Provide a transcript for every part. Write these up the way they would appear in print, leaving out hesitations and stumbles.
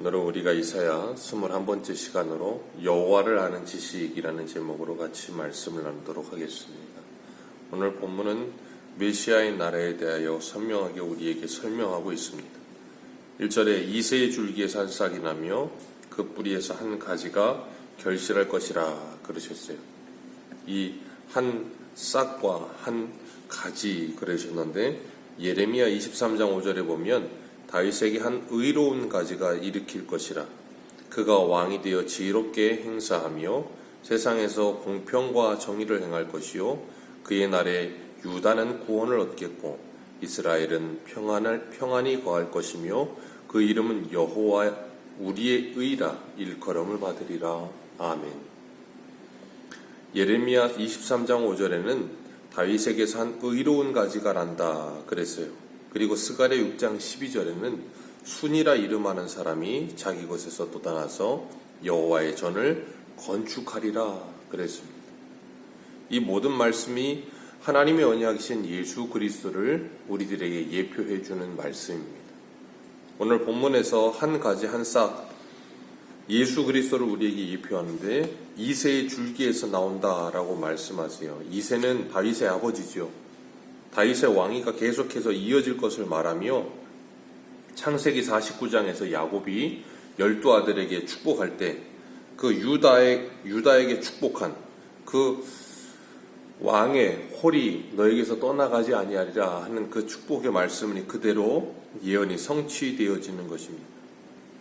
오늘은 우리가 이사야 21번째 시간으로 여호와를 아는 지식이라는 제목으로 같이 말씀을 나누도록 하겠습니다. 오늘 본문은 메시아의 나라에 대하여 선명하게 우리에게 설명하고 있습니다. 1절에 이새의 줄기에서 한 싹이 나며 그 뿌리에서 한 가지가 결실할 것이라 그러셨어요. 이 한 싹과 한 가지 그러셨는데 예레미야 23장 5절에 보면 다윗에게 한 의로운 가지가 일으킬 것이라 그가 왕이 되어 지혜롭게 행사하며 세상에서 공평과 정의를 행할 것이요 그의 날에 유다는 구원을 얻겠고 이스라엘은 평안히 거할 것이며 그 이름은 여호와 우리의 의라 일컬음을 받으리라. 아멘. 예레미야 23장 5절에는 다윗에게서 한 의로운 가지가 난다 그랬어요. 그리고 스가랴 6장 12절에는 순이라 이름하는 사람이 자기 곳에서 돋아나서 여호와의 전을 건축하리라 그랬습니다. 이 모든 말씀이 하나님의 언약이신 예수 그리스도를 우리들에게 예표해 주는 말씀입니다. 오늘 본문에서 한 가지 한 싹 예수 그리스도를 우리에게 예표하는데 이새의 줄기에서 나온다라고 말씀하세요. 이새는 다윗의 아버지죠. 다윗의 왕위가 계속해서 이어질 것을 말하며 창세기 49장에서 야곱이 12아들에게 축복할 때 그 유다에게 축복한 그 왕의 홀이 너에게서 떠나가지 아니하리라 하는 그 축복의 말씀이 그대로 예언이 성취되어지는 것입니다.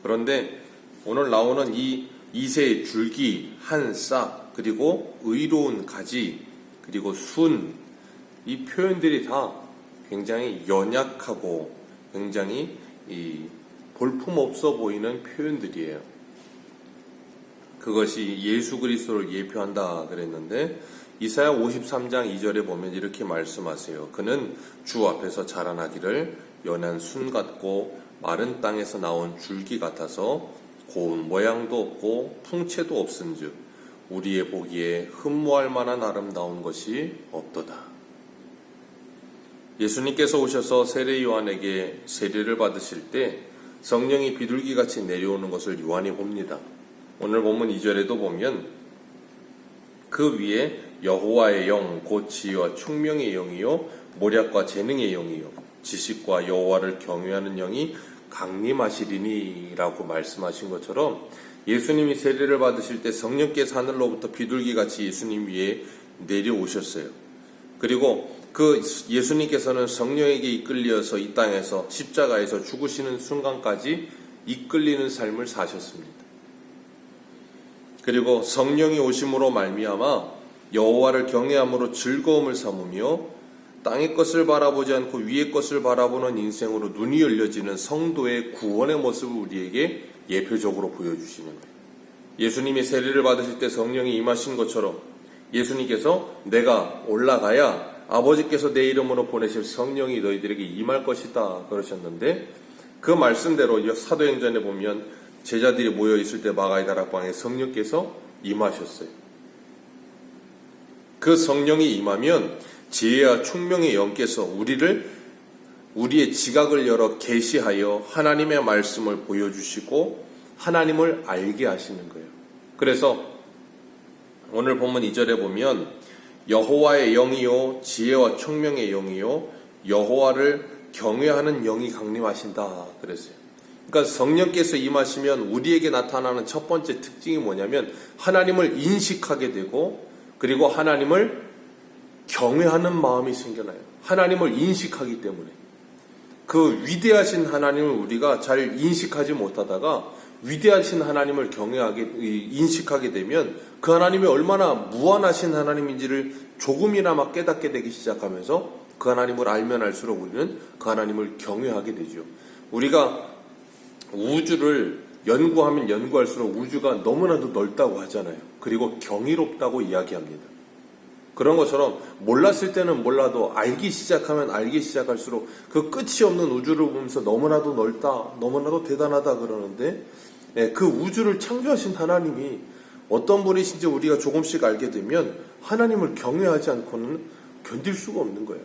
그런데 오늘 나오는 이 이새의 줄기, 한 싹, 그리고 의로운 가지, 그리고 순, 이 표현들이 다 굉장히 연약하고 굉장히 볼품없어 보이는 표현들이에요. 그것이 예수 그리스도를 예표한다 그랬는데 이사야 53장 2절에 보면 이렇게 말씀하세요. 그는 주 앞에서 자라나기를 연한 순 같고 마른 땅에서 나온 줄기 같아서 고운 모양도 없고 풍채도 없은즉 우리의 보기에 흠모할 만한 아름다운 것이 없도다. 예수님께서 오셔서 세례 요한에게 세례를 받으실 때 성령이 비둘기같이 내려오는 것을 요한이 봅니다. 오늘 본문 2절에도 보면 그 위에 여호와의 영, 곧 지혜와 총명의 영이요 모략과 재능의 영이요 지식과 여호와를 경외하는 영이 강림하시리니 라고 말씀하신 것처럼 예수님이 세례를 받으실 때 성령께서 하늘로부터 비둘기같이 예수님 위에 내려오셨어요. 그리고 그 예수님께서는 성령에게 이끌려서 이 땅에서 십자가에서 죽으시는 순간까지 이끌리는 삶을 사셨습니다. 그리고 성령이 오심으로 말미암아 여호와를 경외함으로 즐거움을 삼으며 땅의 것을 바라보지 않고 위의 것을 바라보는 인생으로 눈이 열려지는 성도의 구원의 모습을 우리에게 예표적으로 보여주시는 거예요. 예수님이 세례를 받으실 때 성령이 임하신 것처럼 예수님께서 내가 올라가야 아버지께서 내 이름으로 보내실 성령이 너희들에게 임할 것이다 그러셨는데 그 말씀대로 사도행전에 보면 제자들이 모여있을 때 마가의 다락방에 성령께서 임하셨어요. 그 성령이 임하면 지혜와 총명의 영께서 우리의 지각을 열어 계시하여 하나님의 말씀을 보여주시고 하나님을 알게 하시는 거예요. 그래서 오늘 본문 2절에 보면 여호와의 영이요 지혜와 총명의 영이요 여호와를 경외하는 영이 강림하신다 그랬어요. 그러니까 성령께서 임하시면 우리에게 나타나는 첫 번째 특징이 뭐냐면 하나님을 인식하게 되고 그리고 하나님을 경외하는 마음이 생겨나요. 하나님을 인식하기 때문에. 그 위대하신 하나님을 우리가 잘 인식하지 못하다가 위대하신 하나님을 인식하게 되면 그 하나님이 얼마나 무한하신 하나님인지를 조금이나마 깨닫게 되기 시작하면서 그 하나님을 알면 알수록 우리는 그 하나님을 경외하게 되죠. 우리가 우주를 연구하면 연구할수록 우주가 너무나도 넓다고 하잖아요. 그리고 경이롭다고 이야기합니다. 그런 것처럼 몰랐을 때는 몰라도 알기 시작하면 알기 시작할수록 그 끝이 없는 우주를 보면서 너무나도 넓다, 너무나도 대단하다 그러는데 그 우주를 창조하신 하나님이 어떤 분이신지 우리가 조금씩 알게 되면 하나님을 경외하지 않고는 견딜 수가 없는 거예요.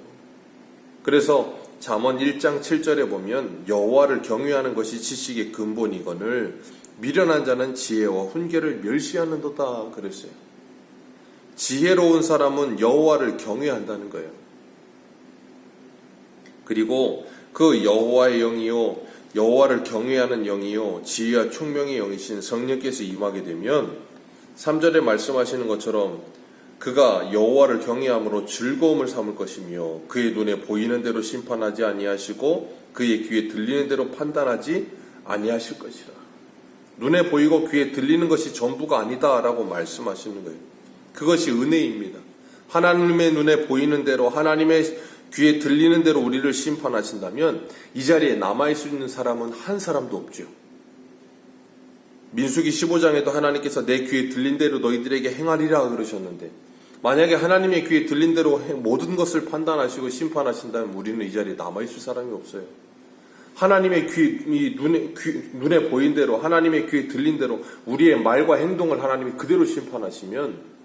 그래서 잠언 1장 7절에 보면 여호와를 경외하는 것이 지식의 근본이거늘 미련한 자는 지혜와 훈계를 멸시하는도다 그랬어요. 지혜로운 사람은 여호와를 경외한다는 거예요. 그리고 그 여호와의 영이요 여호와를 경외하는 영이요 지혜와 총명의 영이신 성령께서 임하게 되면 3절에 말씀하시는 것처럼 그가 여호와를 경외함으로 즐거움을 삼을 것이며 그의 눈에 보이는 대로 심판하지 아니하시고 그의 귀에 들리는 대로 판단하지 아니하실 것이라. 눈에 보이고 귀에 들리는 것이 전부가 아니다라고 말씀하시는 거예요. 그것이 은혜입니다. 하나님의 눈에 보이는 대로 하나님의 귀에 들리는 대로 우리를 심판하신다면 이 자리에 남아있을 수 있는 사람은 한 사람도 없죠. 민수기 15장에도 하나님께서 내 귀에 들린 대로 너희들에게 행하리라 그러셨는데 만약에 하나님의 귀에 들린 대로 모든 것을 판단하시고 심판하신다면 우리는 이 자리에 남아있을 사람이 없어요. 하나님의 눈에 보인 대로 하나님의 귀에 들린 대로 우리의 말과 행동을 하나님이 그대로 심판하시면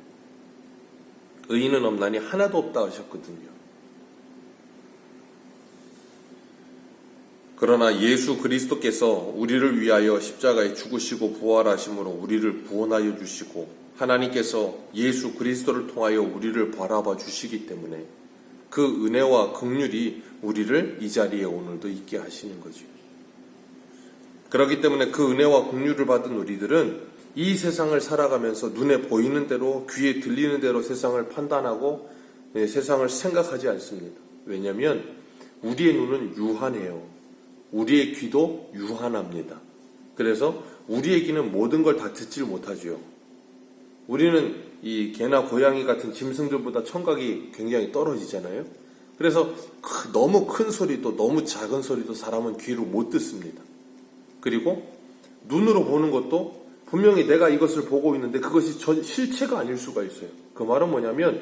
의인은 없나니 하나도 없다 하셨거든요. 그러나 예수 그리스도께서 우리를 위하여 십자가에 죽으시고 부활하심으로 우리를 구원하여 주시고 하나님께서 예수 그리스도를 통하여 우리를 바라봐 주시기 때문에 그 은혜와 긍휼이 우리를 이 자리에 오늘도 있게 하시는 거죠. 그렇기 때문에 그 은혜와 긍휼을 받은 우리들은 이 세상을 살아가면서 눈에 보이는 대로 귀에 들리는 대로 세상을 판단하고 세상을 생각하지 않습니다. 왜냐하면 우리의 눈은 유한해요. 우리의 귀도 유한합니다. 그래서 우리의 귀는 모든 걸 다 듣질 못하죠. 우리는 이 개나 고양이 같은 짐승들보다 청각이 굉장히 떨어지잖아요. 그래서 너무 큰 소리도 너무 작은 소리도 사람은 귀로 못 듣습니다. 그리고 눈으로 보는 것도 분명히 내가 이것을 보고 있는데 그것이 실체가 아닐 수가 있어요. 그 말은 뭐냐면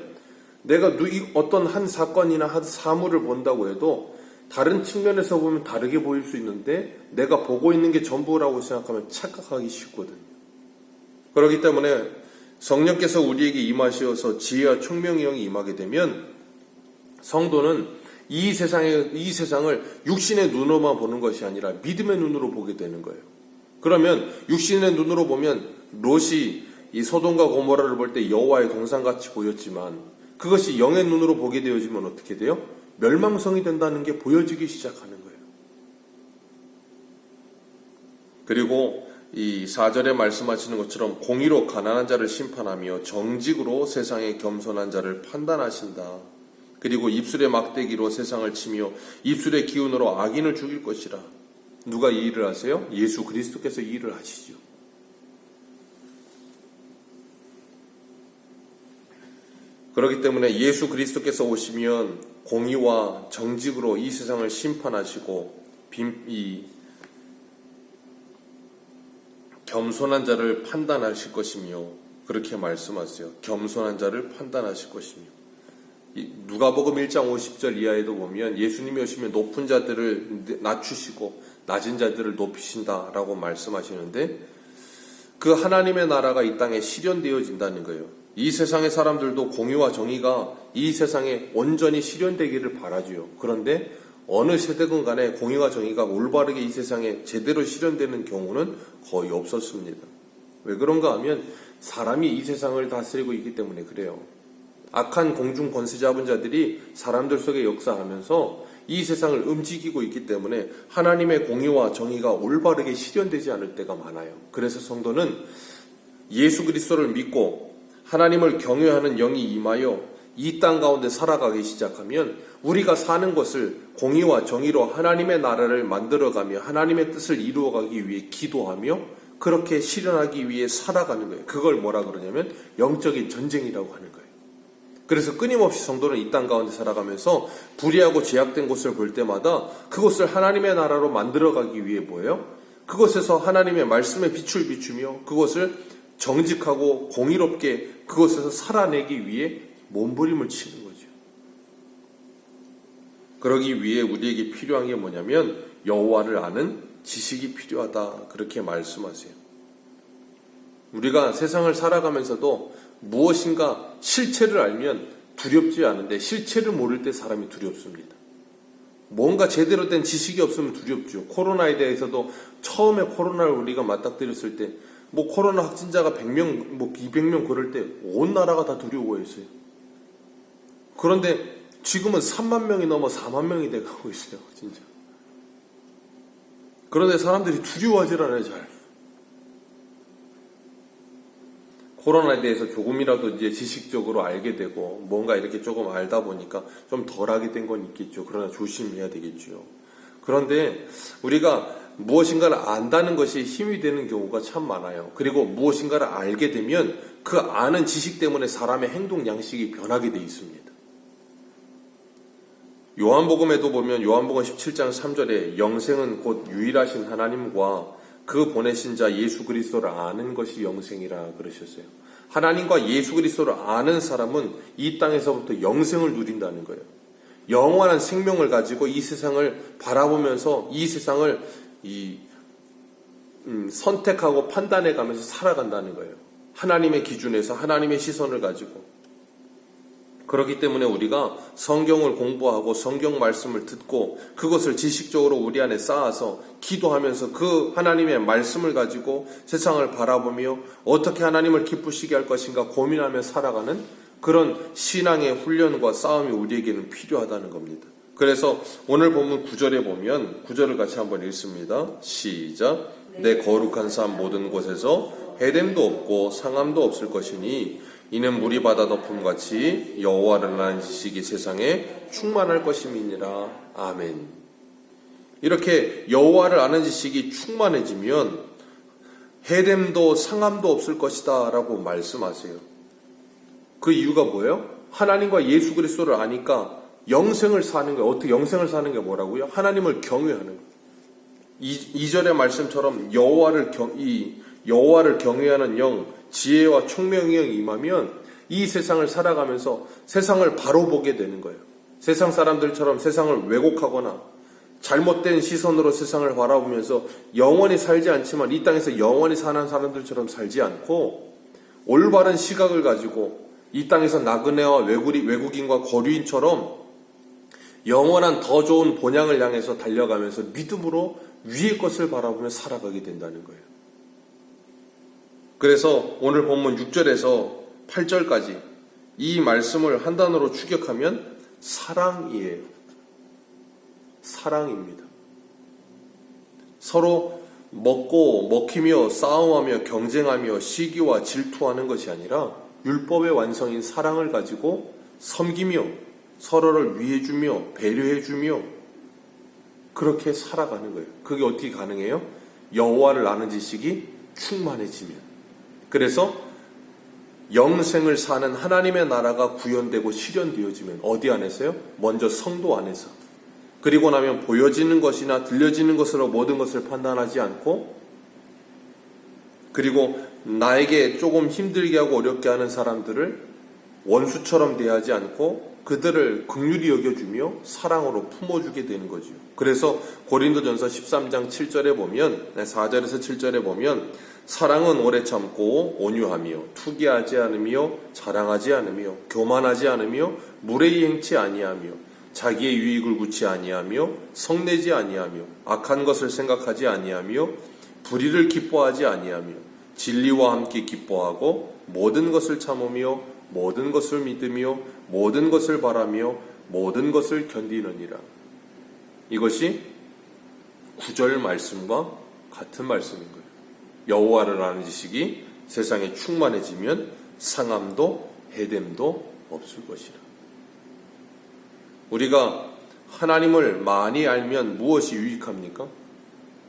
내가 어떤 한 사건이나 한 사물을 본다고 해도 다른 측면에서 보면 다르게 보일 수 있는데 내가 보고 있는 게 전부라고 생각하면 착각하기 쉽거든요. 그렇기 때문에 성령께서 우리에게 임하시어서 지혜와 총명의 영이 임하게 되면 성도는 이 세상을 육신의 눈으로만 보는 것이 아니라 믿음의 눈으로 보게 되는 거예요. 그러면 육신의 눈으로 보면 롯이 이 소돔과 고모라를 볼 때 여호와의 동산같이 보였지만 그것이 영의 눈으로 보게 되어지면 어떻게 돼요? 멸망성이 된다는 게 보여지기 시작하는 거예요. 그리고 이 4절에 말씀하시는 것처럼 공의로 가난한 자를 심판하며 정직으로 세상에 겸손한 자를 판단하신다. 그리고 입술의 막대기로 세상을 치며 입술의 기운으로 악인을 죽일 것이라. 누가 이 일을 하세요? 예수 그리스도께서 이 일을 하시죠. 그렇기 때문에 예수 그리스도께서 오시면 공의와 정직으로 이 세상을 심판하시고 이 겸손한 자를 판단하실 것이며 그렇게 말씀하세요. 겸손한 자를 판단하실 것이며 누가복음 1장 50절 이하에도 보면 예수님이 오시면 높은 자들을 낮추시고 낮은 자들을 높이신다라고 말씀하시는데 그 하나님의 나라가 이 땅에 실현되어진다는 거예요. 이 세상의 사람들도 공의와 정의가 이 세상에 온전히 실현되기를 바라지요. 그런데 어느 세대건 간에 공의와 정의가 올바르게 이 세상에 제대로 실현되는 경우는 거의 없었습니다. 왜 그런가 하면 사람이 이 세상을 다스리고 있기 때문에 그래요. 악한 공중 권세 잡은 자들이 사람들 속에 역사하면서 이 세상을 움직이고 있기 때문에 하나님의 공의와 정의가 올바르게 실현되지 않을 때가 많아요. 그래서 성도는 예수 그리스도를 믿고 하나님을 경외하는 영이 임하여 이 땅 가운데 살아가기 시작하면 우리가 사는 것을 공의와 정의로 하나님의 나라를 만들어가며 하나님의 뜻을 이루어가기 위해 기도하며 그렇게 실현하기 위해 살아가는 거예요. 그걸 뭐라 그러냐면 영적인 전쟁이라고 하는 거예요. 그래서 끊임없이 성도는 이 땅 가운데 살아가면서 불의하고 죄악된 곳을 볼 때마다 그곳을 하나님의 나라로 만들어가기 위해 뭐예요? 그곳에서 하나님의 말씀에 빛을 비추며 그것을 정직하고 공의롭게 그것에서 살아내기 위해 몸부림을 치는 거죠. 그러기 위해 우리에게 필요한 게 뭐냐면 여호와를 아는 지식이 필요하다. 그렇게 말씀하세요. 우리가 세상을 살아가면서도 무엇인가 실체를 알면 두렵지 않은데 실체를 모를 때 사람이 두렵습니다. 뭔가 제대로 된 지식이 없으면 두렵죠. 코로나에 대해서도 처음에 코로나를 우리가 맞닥뜨렸을 때 뭐 코로나 확진자가 100명, 뭐 200명 그럴 때 온 나라가 다 두려워했어요. 그런데 지금은 3만 명이 넘어 4만 명이 돼가고 있어요. 진짜. 그런데 사람들이 두려워하질 않아요. 잘. 코로나에 대해서 조금이라도 이제 지식적으로 알게 되고 뭔가 이렇게 조금 알다 보니까 좀 덜하게 된 건 있겠죠. 그러나 조심해야 되겠죠. 그런데 우리가 무엇인가를 안다는 것이 힘이 되는 경우가 참 많아요. 그리고 무엇인가를 알게 되면 그 아는 지식 때문에 사람의 행동 양식이 변하게 돼 있습니다. 요한복음에도 보면 요한복음 17장 3절에 영생은 곧 유일하신 하나님과 그 보내신 자 예수 그리스도를 아는 것이 영생이라 그러셨어요. 하나님과 예수 그리스도를 아는 사람은 이 땅에서부터 영생을 누린다는 거예요. 영원한 생명을 가지고 이 세상을 바라보면서 이 세상을 선택하고 판단해 가면서 살아간다는 거예요. 하나님의 기준에서 하나님의 시선을 가지고. 그렇기 때문에 우리가 성경을 공부하고 성경 말씀을 듣고 그것을 지식적으로 우리 안에 쌓아서 기도하면서 그 하나님의 말씀을 가지고 세상을 바라보며 어떻게 하나님을 기쁘시게 할 것인가 고민하며 살아가는 그런 신앙의 훈련과 싸움이 우리에게는 필요하다는 겁니다. 그래서 오늘 본문 9절에 보면 9절을 같이 한번 읽습니다. 시작. 내 거룩한 삶 모든 곳에서 해됨도 없고 상함도 없을 것이니 이는 물이 바다 덮음같이 여호와를 아는 지식이 세상에 충만할 것임이니라. 아멘. 이렇게 여호와를 아는 지식이 충만해지면 해됨도 상함도 없을 것이다 라고 말씀하세요. 그 이유가 뭐예요? 하나님과 예수 그리스도를 아니까 영생을 사는 거예요. 어떻게 영생을 사는 게 뭐라고요? 하나님을 경외하는 거예요. 2절의 말씀처럼 여호와를 경외하는 영, 지혜와 총명의 영이 임하면 이 세상을 살아가면서 세상을 바로 보게 되는 거예요. 세상 사람들처럼 세상을 왜곡하거나 잘못된 시선으로 세상을 바라보면서 영원히 살지 않지만 이 땅에서 영원히 사는 사람들처럼 살지 않고 올바른 시각을 가지고 이 땅에서 나그네와 외국인과 거류인처럼 영원한 더 좋은 본향을 향해서 달려가면서 믿음으로 위의 것을 바라보며 살아가게 된다는 거예요. 그래서 오늘 본문 6절에서 8절까지 이 말씀을 한 단어로 추격하면 사랑이에요. 사랑입니다. 서로 먹히며 싸움하며 경쟁하며 시기와 질투하는 것이 아니라 율법의 완성인 사랑을 가지고 섬기며 서로를 위해주며 배려해주며 그렇게 살아가는 거예요. 그게 어떻게 가능해요? 여호와를 아는 지식이 충만해지면. 그래서 영생을 사는 하나님의 나라가 구현되고 실현되어지면 어디 안에서요? 먼저 성도 안에서. 그리고 나면 보여지는 것이나 들려지는 것으로 모든 것을 판단하지 않고 그리고 나에게 조금 힘들게 하고 어렵게 하는 사람들을 원수처럼 대하지 않고 그들을 긍휼히 여겨주며 사랑으로 품어주게 되는 거죠. 그래서 고린도전서 13장 7절에 보면 4절에서 7절에 보면 사랑은 오래 참고 온유하며 투기하지 않으며 자랑하지 않으며 교만하지 않으며 무례히 행치 아니하며 자기의 유익을 구치 아니하며 성내지 아니하며 악한 것을 생각하지 아니하며 불의를 기뻐하지 아니하며 진리와 함께 기뻐하고 모든 것을 참으며 모든 것을 믿으며 모든 것을 바라며 모든 것을 견디느니라. 이것이 9절 말씀과 같은 말씀인 거예요. 여호와를 아는 지식이 세상에 충만해지면 상함도 해됨도 없을 것이라. 우리가 하나님을 많이 알면 무엇이 유익합니까?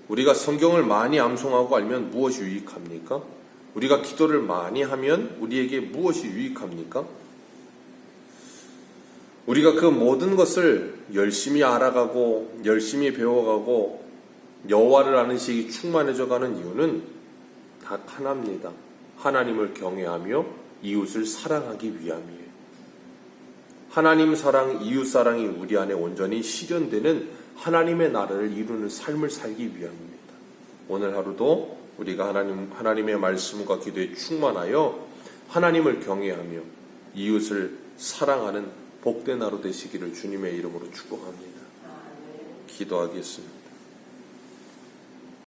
우리가 성경을 많이 암송하고 알면 무엇이 유익합니까? 우리가 기도를 많이 하면 우리에게 무엇이 유익합니까? 우리가 그 모든 것을 열심히 알아가고 열심히 배워가고 여호와를 아는 지식이 충만해져가는 이유는 딱 하나입니다. 하나님을 경외하며 이웃을 사랑하기 위함이에요. 하나님 사랑, 이웃 사랑이 우리 안에 온전히 실현되는 하나님의 나라를 이루는 삶을 살기 위함입니다. 오늘 하루도 우리가 하나님의 말씀과 기도에 충만하여 하나님을 경외하며 이웃을 사랑하는 복된 하루 되시기를 주님의 이름으로 축복합니다. 기도하겠습니다.